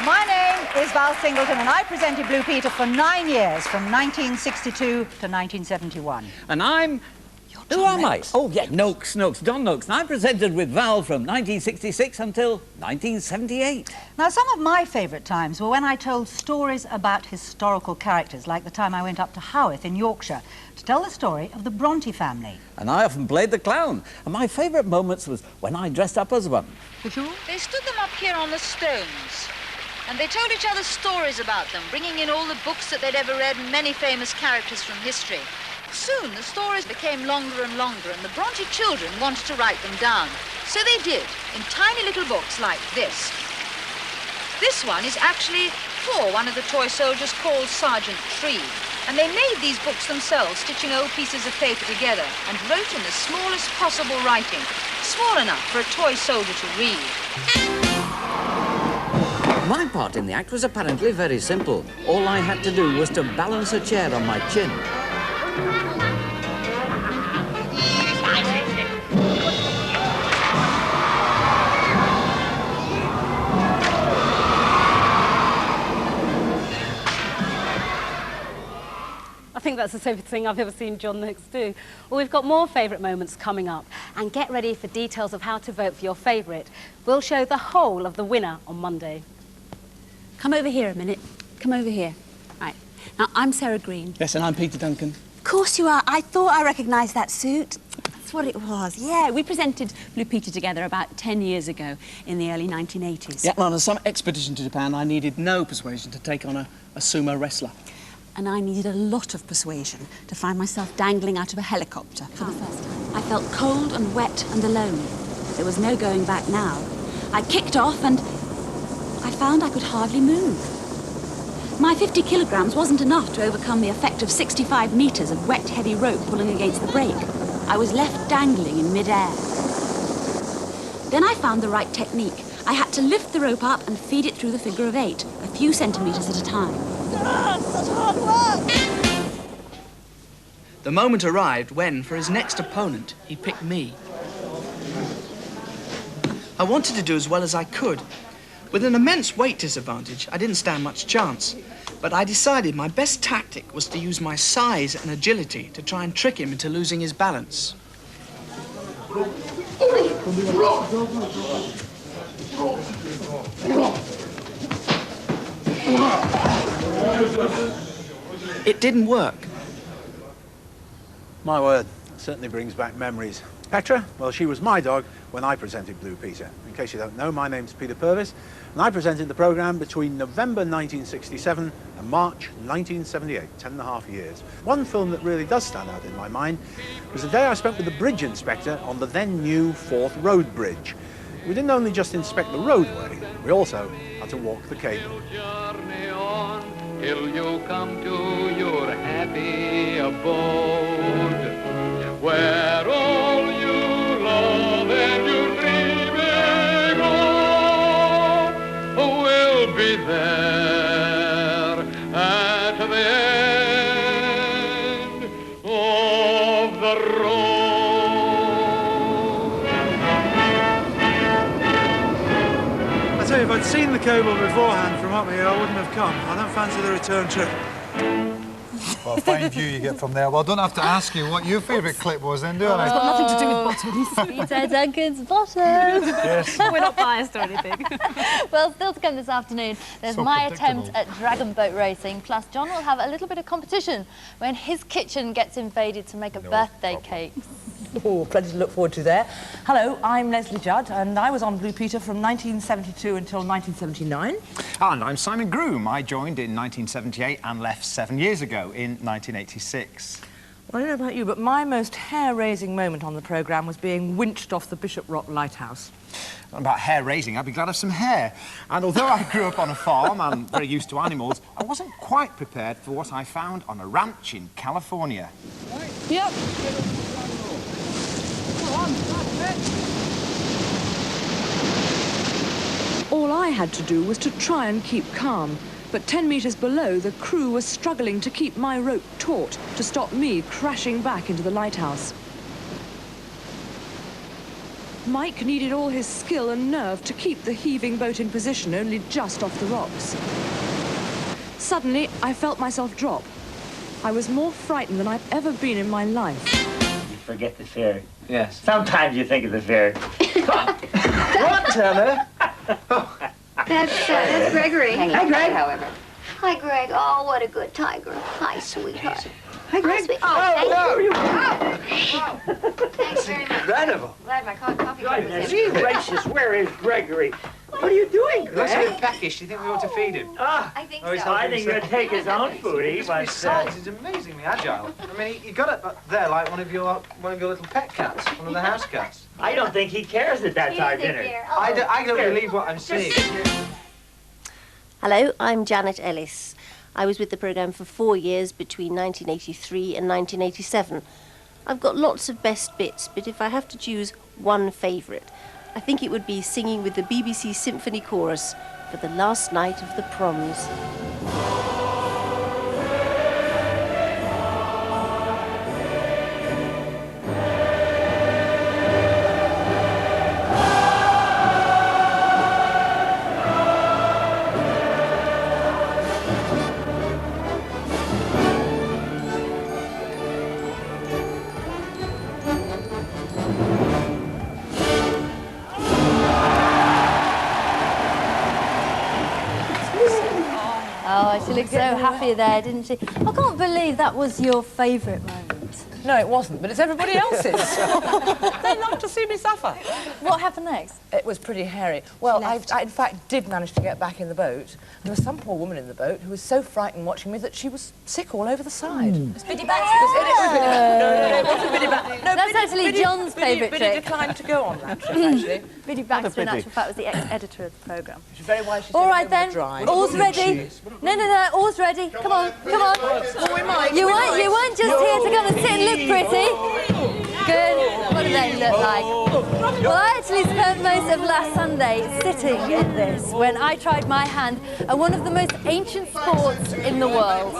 My name is Val Singleton, and I presented Blue Peter for 9 years, from 1962 to 1971. And I'm... Who am I? Oh, yeah, Noakes, Don Noakes. And I presented with Val from 1966 until 1978. Now, some of my favourite times were when I told stories about historical characters, like the time I went up to Howarth in Yorkshire to tell the story of the Bronte family. And I often played the clown. And my favourite moments was when I dressed up as one. For sure? They stood them up here on the stones, and they told each other stories about them, bringing in all the books that they'd ever read and many famous characters from history. Soon the stories became longer and longer, and the Bronte children wanted to write them down. So they did, in tiny little books like this. This one is actually for one of the toy soldiers called Sergeant Tree. And they made these books themselves, stitching old pieces of paper together, and wrote in the smallest possible writing, small enough for a toy soldier to read. My part in the act was apparently very simple. All I had to do was to balance a chair on my chin. I think that's the safest thing I've ever seen John Noakes do. Well, we've got more favourite moments coming up. And get ready for details of how to vote for your favourite. We'll show the whole of the winner on Monday. Come over here a minute. Come over here. Right. Now, I'm Sara Greene. Yes, and I'm Peter Duncan. Of course you are. I thought I recognised that suit. That's what it was. Yeah, we presented Blue Peter together about 10 years ago in the early 1980s. Yeah, well, on some expedition to Japan, I needed no persuasion to take on a sumo wrestler. And I needed a lot of persuasion to find myself dangling out of a helicopter for the first time. I felt cold and wet and alone. There was no going back now. I kicked off and I found I could hardly move. My 50 kilograms wasn't enough to overcome the effect of 65 metres of wet, heavy rope pulling against the brake. I was left dangling in mid-air. Then I found the right technique. I had to lift the rope up and feed it through the figure of 8, a few centimetres at a time. Such hard work! The moment arrived when, for his next opponent, he picked me. I wanted to do as well as I could. With an immense weight disadvantage, I didn't stand much chance. But I decided my best tactic was to use my size and agility to try and trick him into losing his balance. It didn't work. My word, it certainly brings back memories. Petra, well, she was my dog when I presented Blue Peter. In case you don't know, my name's Peter Purves, and I presented the programme between November 1967 and March 1978, 10.5 years. One film that really does stand out in my mind was the day I spent with the bridge inspector on the then new Forth Road Bridge. We didn't only just inspect the roadway, we also had to walk the cable. Till you come to your happy abode, where all you love and you're dreaming of will be there at the end of the road. I tell you, if I'd seen the cable beforehand from up here, I wouldn't have come. I don't fancy the return trip. Well, fine view you get from there. Well, I don't have to ask you what your favourite clip was then, do I? It's got nothing to do with bottoms. Peter Duncan's bottoms. Yes. We're not biased or anything. Well, still to come this afternoon, there's So my predictable. attempt at dragon boat racing, plus John will have a little bit of competition when his kitchen gets invaded to make a birthday cake. Oh, plenty to look forward to there. Hello, I'm Lesley Judd, and I was on Blue Peter from 1972 until 1979. And I'm Simon Groom. I joined in 1978 and left 7 years ago in 1986. Well, I don't know about you, but my most hair-raising moment on the programme was being winched off the Bishop Rock Lighthouse. About hair-raising, I'd be glad of some hair. And although I grew up on a farm and very used to animals, I wasn't quite prepared for what I found on a ranch in California. Yep. All I had to do was to try and keep calm, but 10 metres below, the crew was struggling to keep my rope taut to stop me crashing back into the lighthouse. Mike needed all his skill and nerve to keep the heaving boat in position only just off the rocks. Suddenly, I felt myself drop. I was more frightened than I've ever been in my life. You forget the ferry. Yes. Sometimes you think of the ferry. What, Turner? That's Gregory. Hi, Greg. However. Hi, Greg. Oh, what a good tiger. Hi, sweetheart. Hi, Greg. Thanks very much. Incredible. Glad my coffee cup is Gee gracious, where is Gregory? What are you doing, He looks a Greg? bit peckish. Do you think we ought to feed him? I think so. I think he'll take his own food. He He's was. precise. He's amazingly agile. I mean, he got it there like one of your little pet cats, one of the house cats. I don't think he cares that that's our dinner. I don't believe what I'm seeing. Hello, I'm Janet Ellis. I was with the programme for 4 years between 1983 and 1987. I've got lots of best bits, but if I have to choose one favourite, I think it would be singing with the BBC Symphony Chorus for the last night of the proms. Oh, she looked so happy there, didn't she? I can't believe that was your favourite moment. No, it wasn't, but it's everybody else's. They love to see me suffer. What happened next? It was pretty hairy. Well, I in fact did manage to get back in the boat. There was some poor woman in the boat who was so frightened watching me that she was sick all over the side. It's Biddy Baxter. No, it wasn't Biddy Baxter. No, That's actually John's favourite Biddy trick. declined to go on that trip, actually. Biddy Baxter, in actual fact, was the ex-editor of the programme. She's very wise. All right then, all's ready. No, all's ready. Come on. You weren't just here to come and sit and look pretty. Good. What do they look like? Well, I actually spent most of last Sunday sitting in this when I tried my hand at one of the most ancient sports in the world.